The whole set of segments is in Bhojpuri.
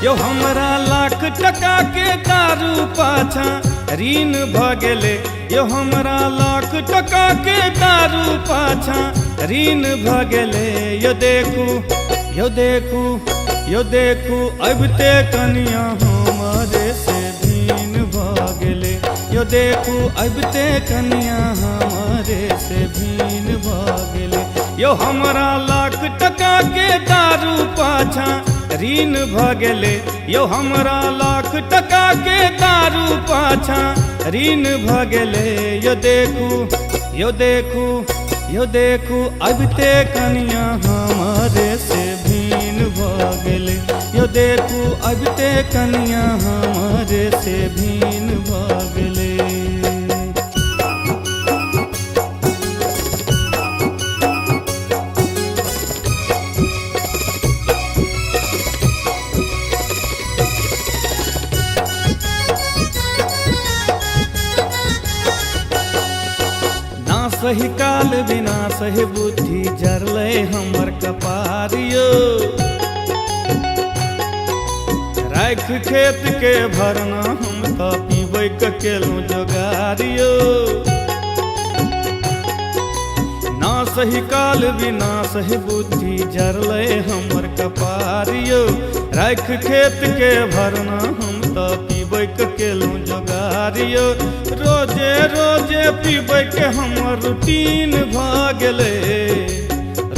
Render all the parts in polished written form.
यो हमरा लाख टका के दारू पाछा ऋण भ गेले। यो हमरा लाख टका के दारू पाछा ऋण भ गेले। यो देखू यो देखू यो देखू अबते कनिया हमारे से भीन भ गेले। यो देखू अबते कनिया हमारे से भीन भ गेले। यो हमरा लाख टका के दारू पाछा ऋण भ गेले। यो हमरा लाख टका के दारू पाछा ऋण भ गेले। यो देखू यो देखू यो देखू अबते कनिया हमारे से भीन भ गेले। यो देखू अबते कनिया हमारे से भीन भ गेले। सही काल बिना सही बुद्धि जरले हमर कपारियो। राख खेत के भरना हम तो पीबै केलू जोगारियो। ना सही काल बिना सही बुद्धि जरले हमर कपारियो। राख खेत के भरना हम तो पीबै केलू जोगारियो। रोजे रोजे पीबै के हमर रूटीन भ गेले।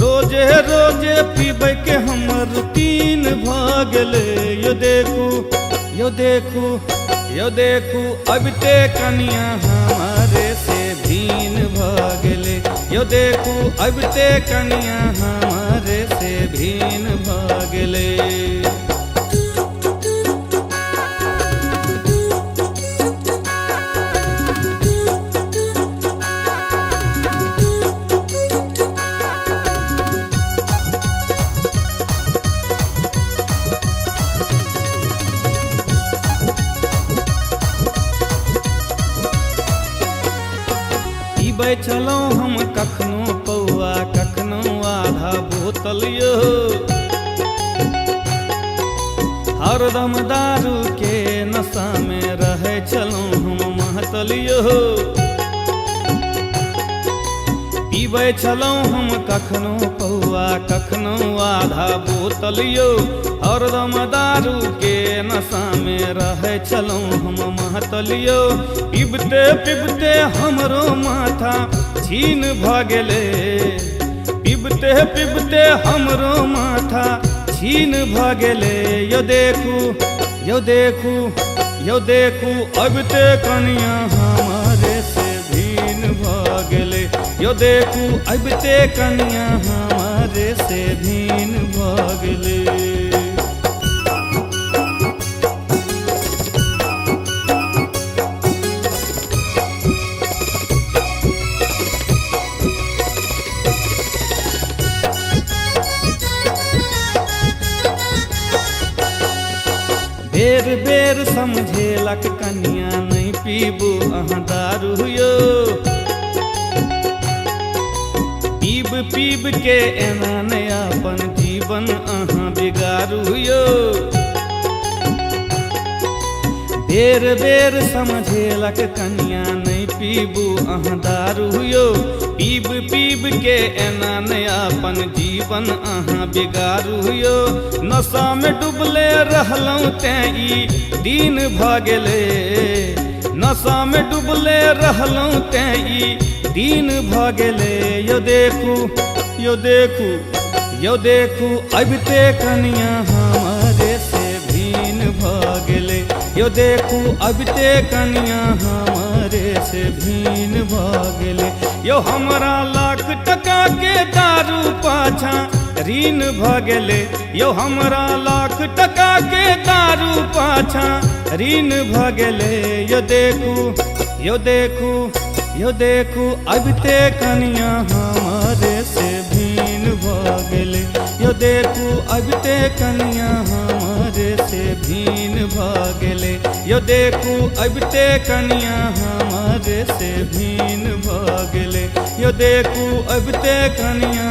रोजे रोजे पीबै के हमर रूटीन भ गेले। यो देखू यो देखू यो देखू अबते कनिया हमारे से भीन भ गेले। यो देखू अबते कनिया हमारे से भीन भ गेले। पीबै छलौं हम कखनो पौआ कखनो आधा बोतल यो। हरदम दारू के नशा में रहै छलौं हम महतल यो। पीबै छलौं हम कखनो पौआ कखनो आधा बोतल यो। हरदम दारू के नशा में रहै छलौं हम महतल यो। पीबते पीबते हमरो माथा छीन भ गेले। पीबते पीबते हमरो माथा छीन भ गेले। यो देखू यो देखू यो देखू अबते कनिया हमारे से भीन भ गेले। यो देखू अबते कनिया हमारे से भीन भ गेले। बेर बेर समझेलक कनिया नहीं पीबू अहाँ दारू यो। पीब पीब के एना नया अपन जीवन अहाँ बिगारू यो। बेर बेर समझेलक कनिया नहीं पीबू अहाँ दारू यो। पीब पीब के एना नया अपन जीवन अहाँ बिगारू यो। नशा में डूबले रहलौं तें ई दिन भ गेले। नशा में डूबले रहलौं तें ई दिन भ गेले। यो देखू यो देखू यो देखू अबते कनिया हमारे से भीन भ गेले। यो देखू अबते कनिया हमारे से भीन भ गेले। यो हमरा लाख टका के दारू पाछा ऋण भ गेले। यो हमरा लाख टका के दारू पाछा ऋण भ गेले। यो देखू यो देखू यो देखू अबते कनिया हमारे से भीन भ गेले। यो देखू अबते कनिया हमारे से भीन भ गेले। यो देखू अबते कनिया हमारे से भीन भ गेले। यो देखू अबते कनिया